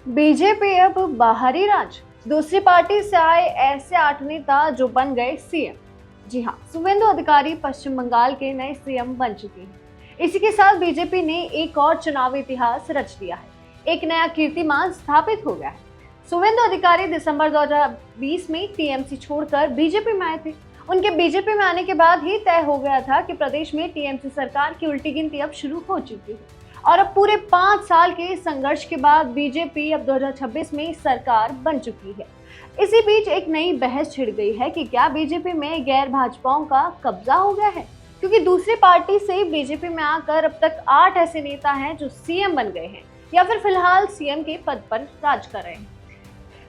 BJP अब बाहरी राज, दूसरी पार्टी से आए ऐसे 8 नेता जो बन गए सीएम। जी हाँ, शुभेंदु अधिकारी पश्चिम बंगाल के नए सीएम बन चुके हैं। इसी के साथ बीजेपी ने एक और चुनावी इतिहास रच दिया है, एक नया कीर्तिमान स्थापित हो गया है। शुभेंदु अधिकारी दिसंबर 2020 में टीएमसी छोड़कर बीजेपी में आए थे। उनके बीजेपी में आने के बाद ही तय हो गया था कि प्रदेश में टीएमसी सरकार की उल्टी गिनती अब शुरू हो चुकी है और अब पूरे 5 साल के संघर्ष के बाद बीजेपी अब 2026 में सरकार बन चुकी है। इसी बीच एक नई बहस छिड़ गई है कि क्या बीजेपी में गैर भाजपाओं का कब्जा हो गया है, क्योंकि दूसरी पार्टी से बीजेपी में आकर अब तक 8 ऐसे नेता हैं जो सीएम बन गए हैं या फिर फिलहाल सीएम के पद पर राज कर रहे हैं।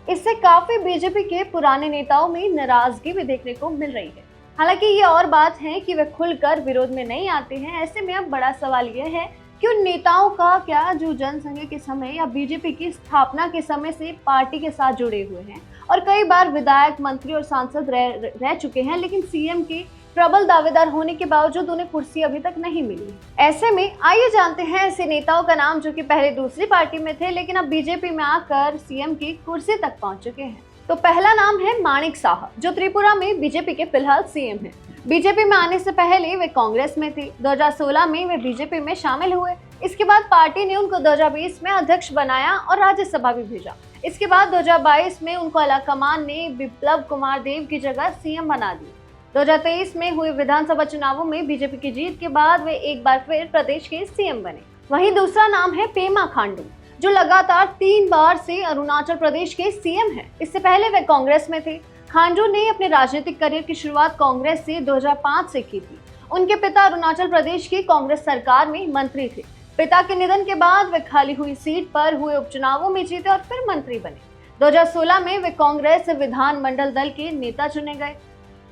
इससे काफी बीजेपी के पुराने नेताओं में नाराजगी भी देखने को मिल रही है। हालांकि ये और बात है कि वे खुलकर विरोध में नहीं आते हैं। ऐसे में अब बड़ा सवाल यह है कि उन नेताओं का क्या जो जनसंघ के समय या बीजेपी की स्थापना के समय से पार्टी के साथ जुड़े हुए हैं और कई बार विधायक, मंत्री और सांसद रह चुके हैं, लेकिन सीएम के प्रबल दावेदार होने के बावजूद उन्हें कुर्सी अभी तक नहीं मिली। ऐसे में आइए जानते हैं ऐसे नेताओं का नाम जो कि पहले दूसरी पार्टी में थे लेकिन अब बीजेपी में आकर सीएम की कुर्सी तक पहुंच चुके हैं। तो पहला नाम है माणिक साहा, जो त्रिपुरा में बीजेपी के फिलहाल सीएम हैं। बीजेपी में आने से पहले वे कांग्रेस में थे। 2016 में वे बीजेपी में शामिल हुए। इसके बाद पार्टी ने उनको 2020 में अध्यक्ष बनाया और राज्यसभा भी भेजा। इसके बाद 2022 में उनको आलाकमान ने बिप्लब कुमार देव की जगह सीएम बना दी। 2023 में हुए विधानसभा चुनावों में बीजेपी की जीत के बाद वे एक बार फिर प्रदेश के सीएम बने। वहीं दूसरा नाम है पेमा खांडू, जो लगातार 3 बार से अरुणाचल प्रदेश के सीएम हैं। इससे पहले वे कांग्रेस में थे। खांडू ने अपने राजनीतिक करियर की शुरुआत कांग्रेस से 2005 से की थी। उनके पिता अरुणाचल प्रदेश की कांग्रेस सरकार में मंत्री थे। पिता के निधन के बाद वे खाली हुई सीट पर हुए उपचुनावों में जीते और फिर मंत्री बने। 2016 में वे कांग्रेस विधानमंडल दल के नेता चुने गए।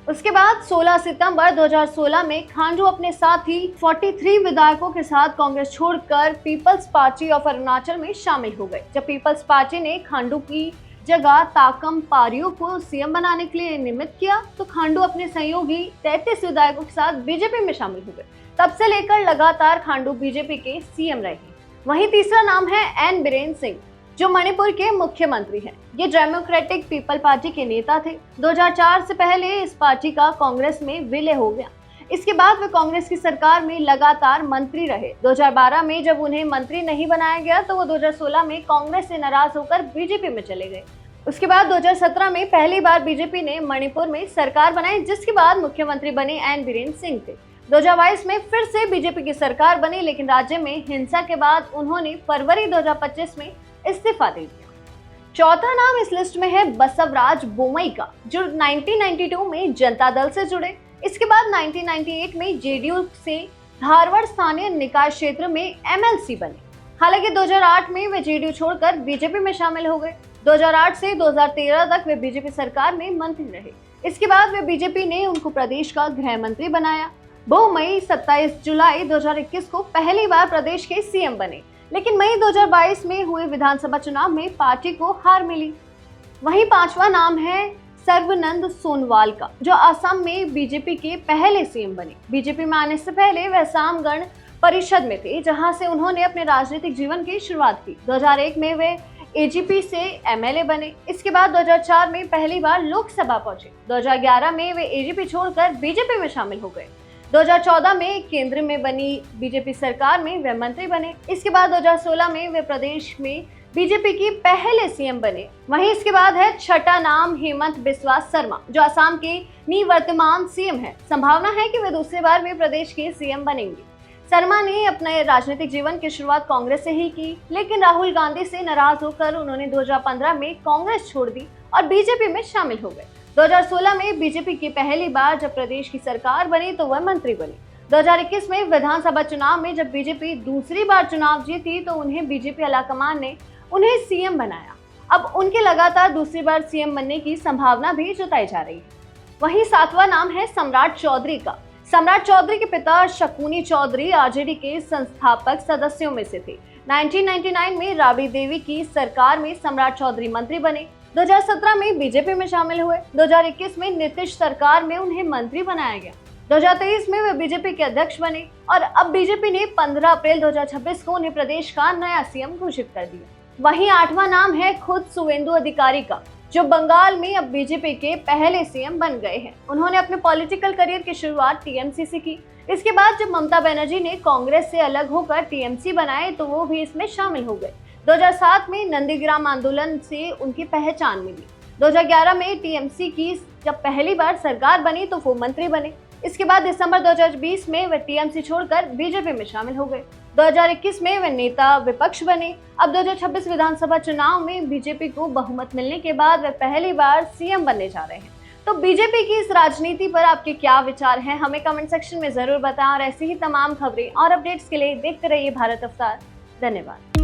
उसके बाद 16 सितंबर 2016 में खांडू अपने साथी 43 विधायकों के साथ कांग्रेस छोड़कर पीपल्स पार्टी ऑफ अरुणाचल में शामिल हो गए। जब पीपल्स पार्टी ने खांडू की जगह ताकम पारियो को सीएम बनाने के लिए नियमित किया तो खांडू अपने सहयोगी 33 विधायकों के साथ बीजेपी में शामिल हो गए। तब से लेकर लगातार खांडू बीजेपी के सीएम रहे। वहीं तीसरा नाम है एन बीरेन सिंह, जो मणिपुर के मुख्यमंत्री हैं। ये डेमोक्रेटिक पीपल पार्टी के नेता थे। 2004 से पहले इस पार्टी का कांग्रेस में विलय हो गया। इसके बाद वे कांग्रेस की सरकार में लगातार मंत्री रहे। 2012 में जब उन्हें मंत्री नहीं बनाया गया तो वो 2016 में कांग्रेस से नाराज होकर बीजेपी में चले गए। उसके बाद 2017 में पहली बार बीजेपी ने मणिपुर में सरकार बनाई, जिसके बाद मुख्यमंत्री बने एन बीरेन सिंह थे। 2022 में फिर से बीजेपी की सरकार बनी, लेकिन राज्य में हिंसा के बाद उन्होंने फरवरी 2025 में इस्तीफा दे दिया। चौथा नाम इस लिस्ट में है बसवराज बोमई का, जो 1992 में जनता दल से जुड़े। इसके बाद 1998 में जेडीयू से धारवाड़ स्थानीय निकाय क्षेत्र में एमएलसी बने। हालांकि 2008 में वे जेडीयू छोड़कर बीजेपी में शामिल हो गए। 2008 से 2013 तक वे बीजेपी सरकार में मंत्री रहे। इसके बाद वे बीजेपी ने उनको प्रदेश का गृह मंत्री बनाया। बोमई 27 जुलाई 2021 को पहली बार प्रदेश के सीएम बने, लेकिन मई 2022 में हुए विधानसभा चुनाव में पार्टी को हार मिली। वहीं पांचवा नाम है सर्बानंद सोनोवाल का, जो असम में बीजेपी के पहले सीएम बने। बीजेपी में आने से पहले वे असम गण परिषद में थे, जहां से उन्होंने अपने राजनीतिक जीवन की शुरुआत की। 2001 में वे एजीपी से एमएलए बने। इसके बाद 2004 में पहली बार लोकसभा पहुंचे। 2011 में वे एजीपी छोड़कर बीजेपी में शामिल हो गए। 2014 में केंद्र में बनी बीजेपी सरकार में वे मंत्री बने। इसके बाद 2016 में वे प्रदेश में बीजेपी की पहले सीएम बने। वहीं इसके बाद है छठा नाम हेमंत बिस्वा शर्मा, जो असम के निवर्तमान सीएम है। संभावना है कि वे दूसरी बार भी प्रदेश के सीएम बनेंगे। शर्मा ने अपने राजनीतिक जीवन की शुरुआत कांग्रेस से ही की, लेकिन राहुल गांधी से नाराज होकर उन्होंने 2015 में कांग्रेस छोड़ दी और बीजेपी में शामिल हो गए। 2016 में बीजेपी की पहली बार जब प्रदेश की सरकार बनी तो वह मंत्री बने। 2021 में विधानसभा चुनाव में जब बीजेपी दूसरी बार चुनाव जीती तो उन्हें बीजेपी आलाकमान ने उन्हें सीएम बनाया। अब उनके लगातार दूसरी बार सीएम बनने की संभावना भी जताई जा रही है। वहीं सातवां नाम है सम्राट चौधरी का। सम्राट चौधरी के पिता शकुनी चौधरी आरजेडी के संस्थापक सदस्यों में से थे। 1999 में राबड़ी देवी की सरकार में सम्राट चौधरी मंत्री बने। 2017 में बीजेपी में शामिल हुए। 2021 में नीतीश सरकार में उन्हें मंत्री बनाया गया। 2023 में वे बीजेपी के अध्यक्ष बने और अब बीजेपी ने 15 अप्रैल 2026 को उन्हें प्रदेश का नया सीएम घोषित कर दिया। वहीं 8वां नाम है खुद शुवेंदु अधिकारी का, जो बंगाल में अब बीजेपी के पहले सीएम बन गए हैं। उन्होंने अपने पॉलिटिकल करियर की शुरुआत टीएमसी से की। इसके बाद जब ममता बनर्जी ने कांग्रेस से अलग होकर टीएमसी बनाए तो वो भी इसमें शामिल हो गए। 2007 में नंदीग्राम आंदोलन से उनकी पहचान मिली। 2011 में टीएमसी की जब पहली बार सरकार बनी तो वो मंत्री बने। इसके बाद दिसंबर 2020 में वे टीएमसी छोड़कर बीजेपी में शामिल हो गए। 2021 में वे नेता विपक्ष बने। अब 2026 विधानसभा चुनाव में बीजेपी को बहुमत मिलने के बाद वे पहली बार सीएम बनने जा रहे हैं। तो बीजेपी की इस राजनीति पर आपके क्या विचार हैं, हमें कमेंट सेक्शन में जरूर बताएं। और ऐसी ही तमाम खबरें और अपडेट्स के लिए देखते रहिए भारत अवतार। धन्यवाद।